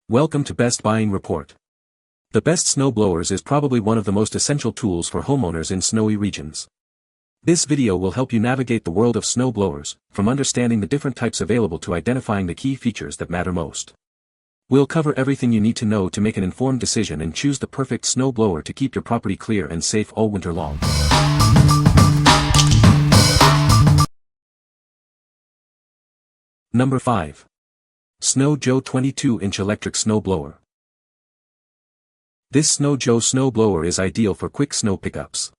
Welcome to Best Buying Report. The best snow blowers is probably one of the most essential tools for homeowners in snowy regions. This video will help you navigate the world of snow blowers, from understanding the different types available to identifying the key features that matter most. We'll cover everything you need to know to make an informed decision and choose the perfect snow blower to keep your property clear and safe all winter long. Number 5. Snow Joe 22-inch electric snow blower. This Snow Joe snow blower is ideal for quick snow pickups.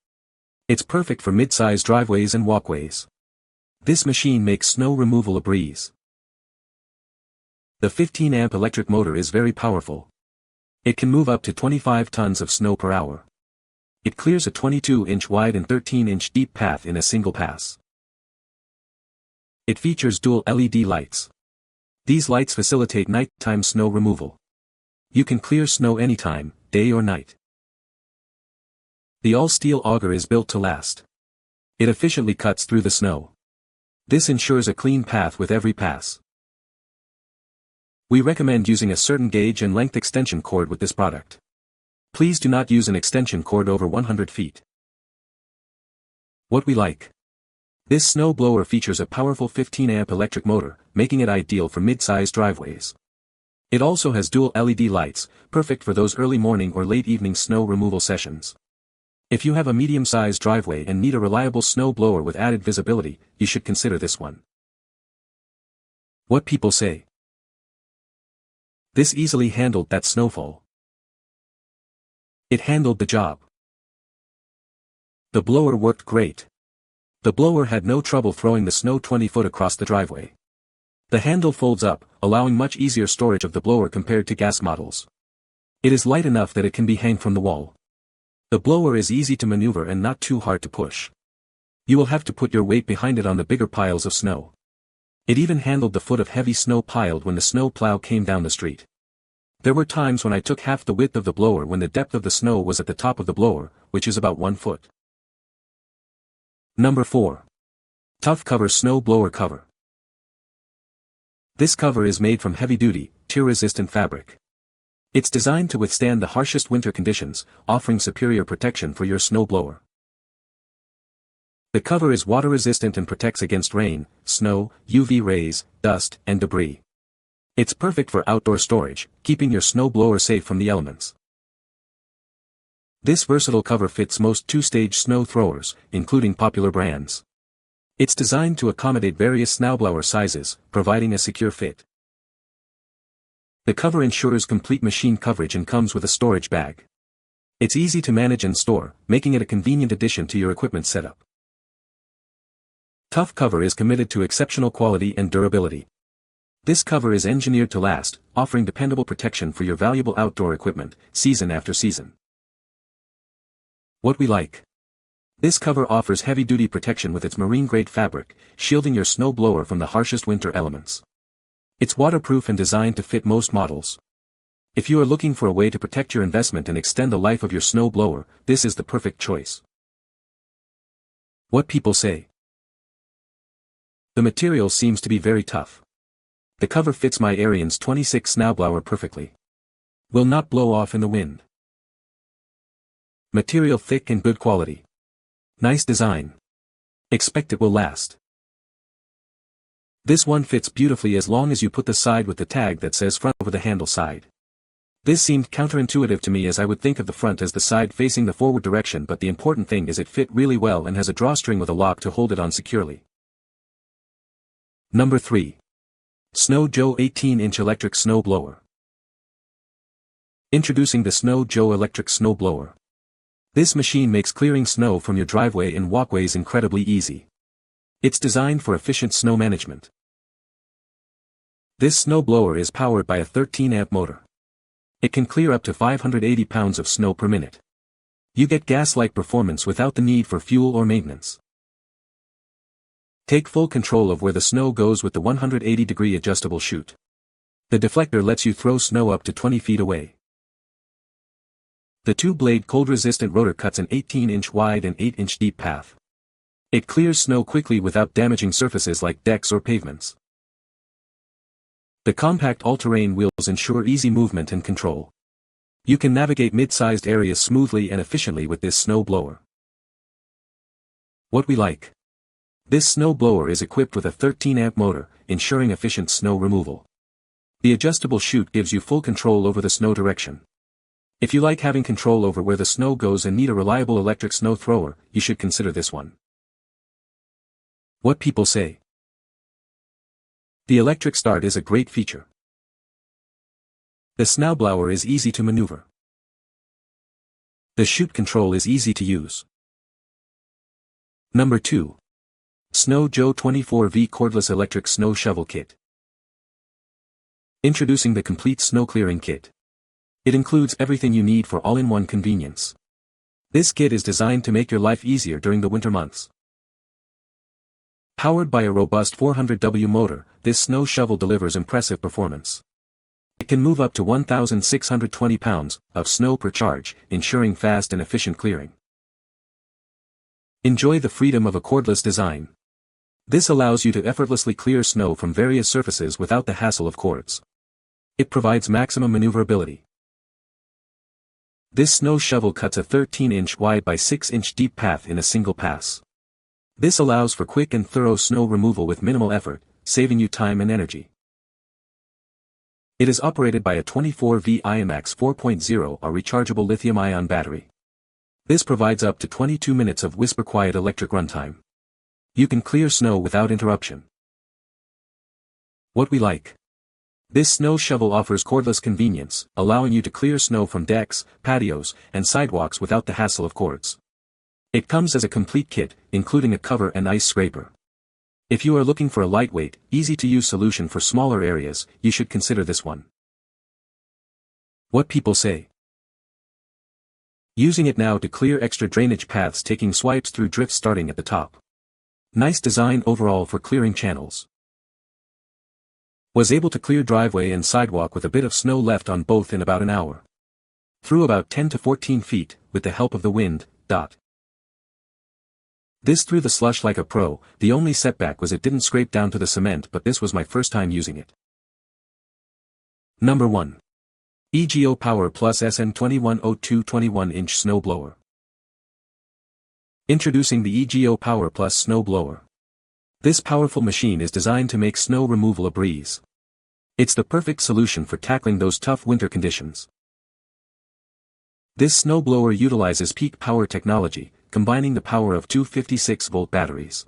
It's perfect for mid-sized driveways and walkways. This machine makes snow removal a breeze. The 15-amp electric motor is very powerful. It can move up to 25 tons of snow per hour. It clears a 22-inch wide and 13-inch deep path in a single pass. It features dual LED lights. These lights facilitate nighttime snow removal. You can clear snow anytime, day or night. The all-steel auger is built to last. It efficiently cuts through the snow. This ensures a clean path with every pass. We recommend using a certain gauge and length extension cord with this product. Please do not use an extension cord over 100 feet. What we like. This snow blower features a powerful 15-amp electric motor, making it ideal for mid-sized driveways. It also has dual LED lights, perfect for those early morning or late evening snow removal sessions. If you have a medium-sized driveway and need a reliable snow blower with added visibility, you should consider this one. What people say. This easily handled that snowfall. It handled the job. The blower worked great. The blower had no trouble throwing the snow 20 foot across the driveway. The handle folds up, allowing much easier storage of the blower compared to gas models. It is light enough that it can be hung from the wall. The blower is easy to maneuver and not too hard to push. You will have to put your weight behind it on the bigger piles of snow. It even handled the foot of heavy snow piled when the snow plow came down the street. There were times when I took half the width of the blower when the depth of the snow was at the top of the blower, which is about 1 foot. Number 4. Tough Cover Snow Blower Cover. This cover is made from heavy-duty, tear-resistant fabric. It's designed to withstand the harshest winter conditions, offering superior protection for your snow blower. The cover is water-resistant and protects against rain, snow, UV rays, dust, and debris. It's perfect for outdoor storage, keeping your snow blower safe from the elements. This versatile cover fits most two-stage snow throwers, including popular brands. It's designed to accommodate various snowblower sizes, providing a secure fit. The cover ensures complete machine coverage and comes with a storage bag. It's easy to manage and store, making it a convenient addition to your equipment setup. Tough Cover is committed to exceptional quality and durability. This cover is engineered to last, offering dependable protection for your valuable outdoor equipment, season after season. What we like. This cover offers heavy-duty protection with its marine-grade fabric, shielding your snow blower from the harshest winter elements. It's waterproof and designed to fit most models. If you are looking for a way to protect your investment and extend the life of your snow blower, this is the perfect choice. What people say. The material seems to be very tough. The cover fits my Ariens 26 snowblower perfectly. Will not blow off in the wind. Material thick and good quality. Nice design. Expect it will last. This one fits beautifully as long as you put the side with the tag that says front over the handle side. This seemed counterintuitive to me as I would think of the front as the side facing the forward direction, but the important thing is it fit really well and has a drawstring with a lock to hold it on securely. Number 3. Snow Joe 18-inch electric snow blower. Introducing the Snow Joe electric snow blower. This machine makes clearing snow from your driveway and walkways incredibly easy. It's designed for efficient snow management. This snow blower is powered by a 13-amp motor. It can clear up to 580 pounds of snow per minute. You get gas-like performance without the need for fuel or maintenance. Take full control of where the snow goes with the 180-degree adjustable chute. The deflector lets you throw snow up to 20 feet away. The two-blade cold-resistant rotor cuts an 18-inch wide and 8-inch deep path. It clears snow quickly without damaging surfaces like decks or pavements. The compact all-terrain wheels ensure easy movement and control. You can navigate mid-sized areas smoothly and efficiently with this snow blower. What we like. This snow blower is equipped with a 13-amp motor, ensuring efficient snow removal. The adjustable chute gives you full control over the snow direction. If you like having control over where the snow goes and need a reliable electric snow thrower, you should consider this one. What people say. The electric start is a great feature. The snowblower is easy to maneuver. The chute control is easy to use. Number 2. Snow Joe 24V Cordless Electric Snow Shovel Kit. Introducing the complete snow clearing kit. It includes everything you need for all-in-one convenience. This kit is designed to make your life easier during the winter months. Powered by a robust 400W motor, this snow shovel delivers impressive performance. It can move up to 1,620 pounds of snow per charge, ensuring fast and efficient clearing. Enjoy the freedom of a cordless design. This allows you to effortlessly clear snow from various surfaces without the hassle of cords. It provides maximum maneuverability. This snow shovel cuts a 13-inch wide by 6-inch deep path in a single pass. This allows for quick and thorough snow removal with minimal effort, saving you time and energy. It is operated by a 24V IMAX 4.0 or rechargeable lithium-ion battery. This provides up to 22 minutes of whisper-quiet electric runtime. You can clear snow without interruption. What we like. This snow shovel offers cordless convenience, allowing you to clear snow from decks, patios, and sidewalks without the hassle of cords. It comes as a complete kit, including a cover and ice scraper. If you are looking for a lightweight, easy-to-use solution for smaller areas, you should consider this one. What people say. Using it now to clear extra drainage paths, taking swipes through drifts starting at the top. Nice design overall for clearing channels. Was able to clear driveway and sidewalk with a bit of snow left on both in about an hour. Through about 10 to 14 feet, with the help of the wind. This threw the slush like a pro. The only setback was it didn't scrape down to the cement, but this was my first time using it. Number 1. EGO Power Plus SN2102 21-inch Snow Blower. Introducing the EGO Power Plus Snow Blower. This powerful machine is designed to make snow removal a breeze. It's the perfect solution for tackling those tough winter conditions. This snow blower utilizes peak power technology, combining the power of two 56-volt batteries.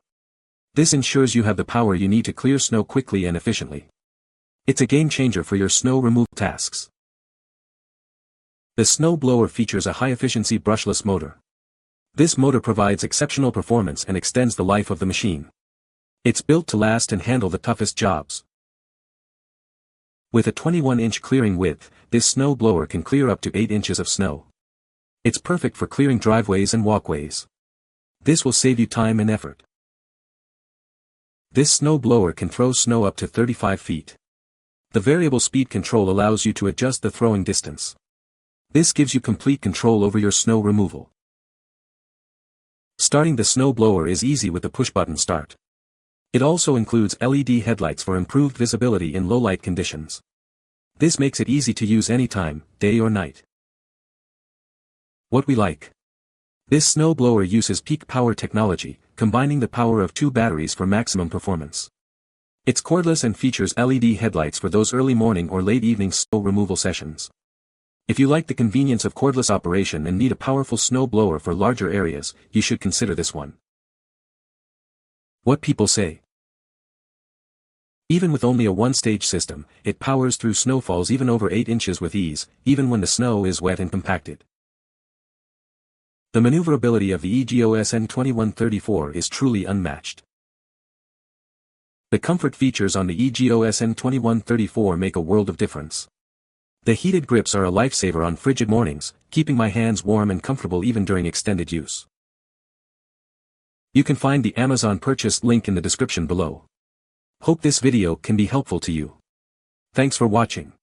This ensures you have the power you need to clear snow quickly and efficiently. It's a game changer for your snow removal tasks. The snow blower features a high-efficiency brushless motor. This motor provides exceptional performance and extends the life of the machine. It's built to last and handle the toughest jobs. With a 21-inch clearing width, this snow blower can clear up to 8 inches of snow. It's perfect for clearing driveways and walkways. This will save you time and effort. This snow blower can throw snow up to 35 feet. The variable speed control allows you to adjust the throwing distance. This gives you complete control over your snow removal. Starting the snow blower is easy with the push-button start. It also includes LED headlights for improved visibility in low-light conditions. This makes it easy to use anytime, day or night. What we like. This snow blower uses peak power technology, combining the power of two batteries for maximum performance. It's cordless and features LED headlights for those early morning or late evening snow removal sessions. If you like the convenience of cordless operation and need a powerful snow blower for larger areas, you should consider this one. What people say. Even with only a one-stage system, it powers through snowfalls even over 8 inches with ease, even when the snow is wet and compacted. The maneuverability of the EGO SN2134 is truly unmatched. The comfort features on the EGO SN2134 make a world of difference. The heated grips are a lifesaver on frigid mornings, keeping my hands warm and comfortable even during extended use. You can find the Amazon purchase link in the description below. Hope this video can be helpful to you. Thanks for watching.